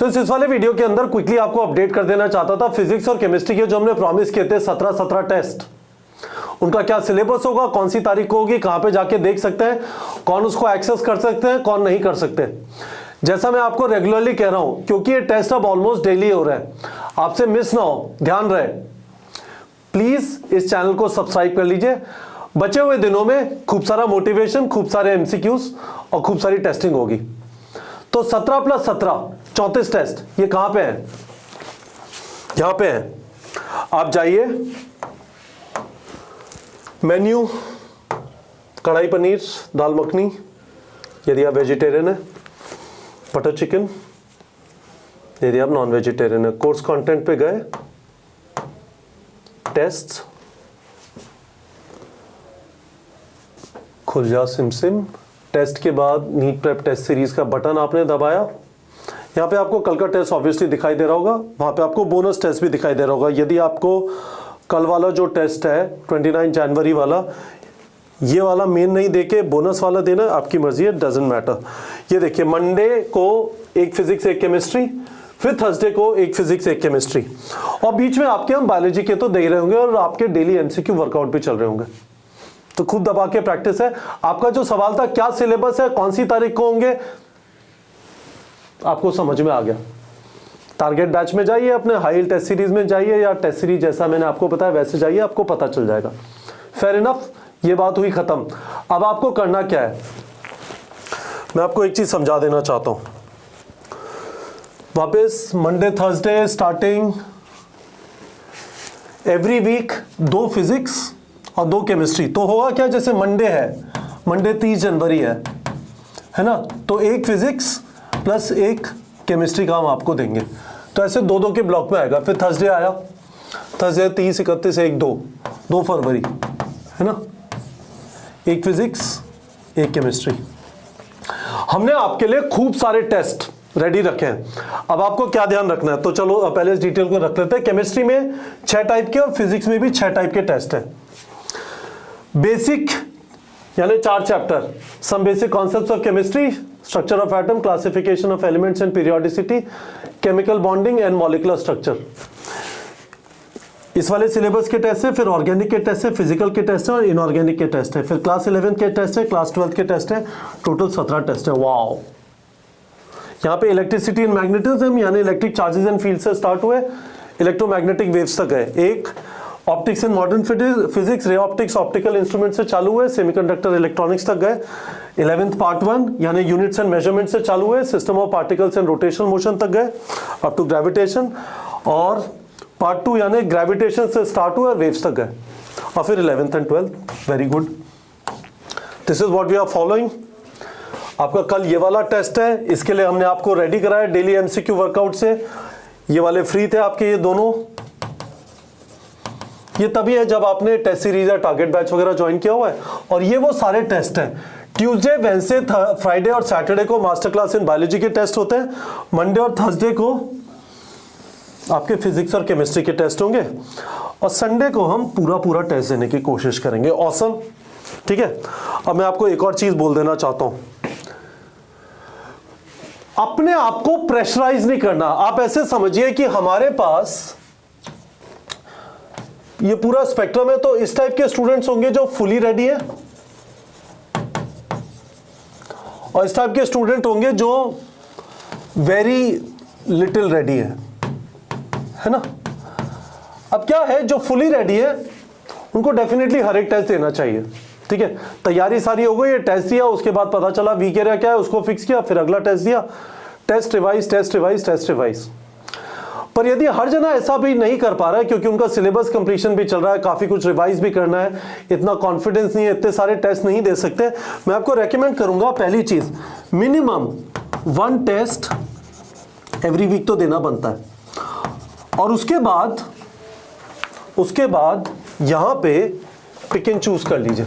इस वाले वीडियो के अंदर क्विकली आपको अपडेट कर देना चाहता था फिजिक्स और केमिस्ट्री के जो हमने प्रॉमिस किए थे 17 टेस्ट, उनका क्या सिलेबस होगा, कौन सी तारीख को होगी, कहां पे जाके देख सकते हैं, कौन उसको एक्सेस कर सकते हैं, कौन नहीं कर सकते। जैसा मैं आपको रेगुलरली कह रहा हूं, क्योंकि ये टेस्ट अब ऑलमोस्ट डेली हो रहा है, आपसे मिस ना हो, ध्यान रहे, प्लीज इस चैनल को सब्सक्राइब कर लीजिए। बचे हुए दिनों में खूब सारा मोटिवेशन, खूब सारे एमसीक्यूज और खूब सारी टेस्टिंग होगी। तो 17 + 17 34 टेस्ट, ये कहां पे है? यहां पे है। आप जाइए, मेन्यू, कढ़ाई पनीर, दाल मखनी, यदि आप वेजिटेरियन है, बटर चिकन, यदि आप नॉन वेजिटेरियन है। कोर्स कंटेंट पे गए, टेस्ट, खुल जा सिम, टेस्ट के बाद नीट प्रेप टेस्ट सीरीज का बटन आपने दबाया। यहाँ पे आपको कल का टेस्ट ऑब्वियसली दिखाई दे रहा होगा, वहाँ पे आपको बोनस टेस्ट भी दिखाई दे रहा होगा। यदि आपको कल वाला जो टेस्ट है 29 जनवरी वाला, ये वाला मेन नहीं देके बोनस वाला देना, आपकी मर्जी है, डजंट मैटर। ये देखिए, मंडे को एक फिजिक्स एक केमिस्ट्री, फिर थर्सडे को एक फिजिक्स एक केमिस्ट्री, और बीच में आपके हम बायोलॉजी के तो दे रहे होंगे और आपके डेली एमसीक्यू वर्कआउट भी चल रहे होंगे। तो खूब दबा के प्रैक्टिस है। आपका जो सवाल था क्या सिलेबस है, कौन सी तारीख को होंगे, आपको समझ में आ गया। टारगेट बैच में जाइए, अपने हाई टेस्ट सीरीज में जाइए, या टेस्ट सीरीज जैसा मैंने आपको बताया वैसे जाइए, आपको पता चल जाएगा। फेयर इनफ, ये बात हुई खत्म। अब आपको करना क्या है, मैं आपको एक चीज समझा देना चाहता हूं। वापस Monday Thursday starting every week 2 physics और 2 केमिस्ट्री। तो होगा क्या, जैसे मंडे है, मंडे 30 जनवरी है ना, तो 1 फिजिक्स प्लस 1 केमिस्ट्री का हम आपको देंगे। तो ऐसे 2-2 के ब्लॉक में आएगा। फिर थर्सडे आया, थर्सडे 30, 31, 1, 2 फरवरी, है ना, 1 फिजिक्स 1 केमिस्ट्री। हमने आपके लिए खूब सारे टेस्ट रेडी रखे हैं। अब आपको क्या ध्यान रखना है, तो चलो पहले इस डिटेल को रख लेते हैं। केमिस्ट्री में 6 टाइप के और फिजिक्स में भी 6 टाइप के टेस्ट हैं। बेसिक यानी 4 chapter, some basic concepts of chemistry, structure of atom, classification of elements and periodicity, chemical bonding and molecular structure. इस वाले सिलेबस के टेस्ट है। फिर ऑर्गेनिक के टेस्ट है, फिजिकल के टेस्ट है और इनऑर्गेनिक के टेस्ट है। फिर क्लास 11 के टेस्ट है, क्लास 12 के टेस्ट है, टोटल 17 टेस्ट है। वाओ, यहाँ पे इलेक्ट्रिसिटी एंड मैग्नेटिज्म यानी इलेक्ट्रिक चार्जेस एंड फील्ड से स्टार्ट हुए, इलेक्ट्रोमैग्नेटिक वेव्स तक है। एक optics and modern physics, ray optics, optical instrument से चालू हुए, सेमीकंडक्टर इलेक्ट्रॉनिक्स तक गए। 11th पार्ट 1 यानी यूनिट्स एंड मेजरमेंट से चालू हुए, system of particles and rotational motion तक गए अप टू ग्रेविटेशन, और पार्ट 2 यानी ग्रेविटेशन से स्टार्ट हुए और वेव्स तक गए, और फिर 11th and 12th। Very good, this is what we are following. आपका कल ये वाला टेस्ट है, इसके लिए हमने आपको रेडी कराया डेली एमसीक्यू वर्कआउट से। ये वाले फ्री थे आपके, ये दोनों। ये तभी है जब आपने टेस्ट सीरीज या टारगेट बैच वगैरह ज्वाइन किया हुआ है। और ये वो सारे टेस्ट हैं। ट्यूसडे, वेडनेसडे, फ्राइडे और सैटरडे को मास्टर क्लास इन बायोलॉजी के टेस्ट होते हैं। मंडे और थर्सडे को आपके फिजिक्स और केमिस्ट्री के टेस्ट होंगे, और संडे को हम पूरा टेस्ट देने की कोशिश करेंगे। ऑसम, ठीक है। अब मैं आपको एक और चीज बोल देना चाहता हूं, अपने आप को प्रेशराइज नहीं करना। आप ऐसे समझिए कि हमारे पास ये पूरा स्पेक्ट्रम है, तो इस टाइप के स्टूडेंट्स होंगे जो फुली रेडी है, और इस टाइप के स्टूडेंट होंगे जो वेरी लिटिल रेडी है ना। अब क्या है, जो फुली रेडी है उनको डेफिनेटली हर एक टेस्ट देना चाहिए, ठीक है। तैयारी सारी हो गई, ये टेस्ट दिया, उसके बाद पता चला वीक एरिया क्या है, उसको फिक्स किया, फिर अगला टेस्ट दिया, test revise, test revise, test revise. पर यदि हर जना ऐसा भी नहीं कर पा रहा है, क्योंकि उनका सिलेबस कंप्लीशन भी चल रहा है, काफी कुछ रिवाइज भी करना है, इतना कॉन्फिडेंस नहीं है, इतने सारे टेस्ट नहीं दे सकते, मैं आपको रेकमेंड करूंगा, पहली चीज मिनिमम 1 टेस्ट एवरी वीक तो देना बनता है। और उसके बाद यहां पे पिक एंड चूज कर लीजिए।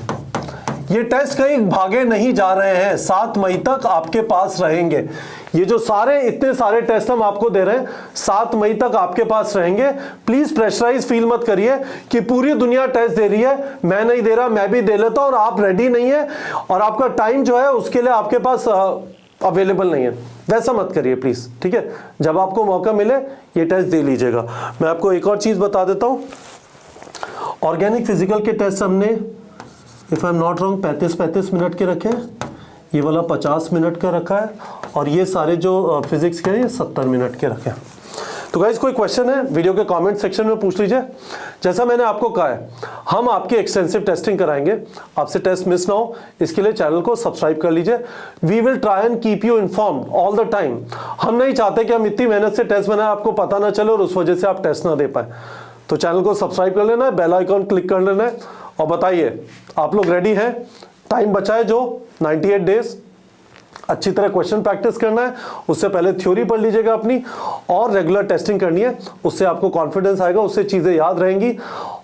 ये टेस्ट कहीं भागे नहीं जा रहे हैं, 7 मई तक आपके पास रहेंगे। ये जो सारे इतने सारे टेस्ट हम आपको दे रहे हैं 7 मई तक आपके पास रहेंगे। प्लीज प्रेशराइज फील मत करिए कि पूरी दुनिया टेस्ट दे रही है, मैं नहीं दे रहा, मैं भी दे लेता हूं, और आप रेडी नहीं है और आपका टाइम जो है उसके लिए आपके पास अवेलेबल नहीं है, वैसा मत करिए प्लीज, ठीक है। जब आपको मौका मिले ये टेस्ट दे लीजिएगा। मैं आपको एक और चीज बता देता हूं, ऑर्गेनिक फिजिकल के टेस्ट हमने if I am not wrong 35 minute के रखे हैं, ये वाला 50 मिनट का रखा है, और ये सारे जो फिजिक्स के हैं ये 70 मिनट के रखे हैं। तो गाइस कोई क्वेश्चन है वीडियो के कमेंट सेक्शन में पूछ लीजिए। जैसा मैंने आपको कहा है, हम आपकी एक्सटेंसिव टेस्टिंग कराएंगे, आपसे टेस्ट मिस ना हो, इसके लिए चैनल को सब्सक्राइब कर लीजिए। We will try and keep you informed all the time. हम नहीं चाहते कि हम इतनी मेहनत से टेस्ट बनाए आपको पता ना चले और उस वजह से आप टेस्ट ना दे पाए। तो चैनल को सब्सक्राइब कर लेना है, बेल आइकॉन क्लिक कर लेना है, और बताइए आप लोग रेडी हैं? टाइम बचा है जो 98 डेज, अच्छी तरह क्वेश्चन प्रैक्टिस करना है, उससे पहले थ्योरी पढ़ लीजिएगा अपनी, और रेगुलर टेस्टिंग करनी है, उससे आपको कॉन्फिडेंस आएगा, उससे चीजें याद रहेंगी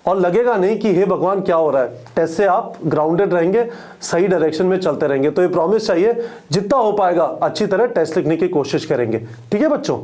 और लगेगा नहीं कि हे भगवान क्या हो रहा है। टेस्ट से आप ग्राउंडेड रहेंगे, सही डायरेक्शन में चलते रहेंगे। तो ये प्रॉमिस चाहिए जितना हो पाएगा अच्छी तरह टेस्ट लिखने की कोशिश करेंगे, ठीक है बच्चों।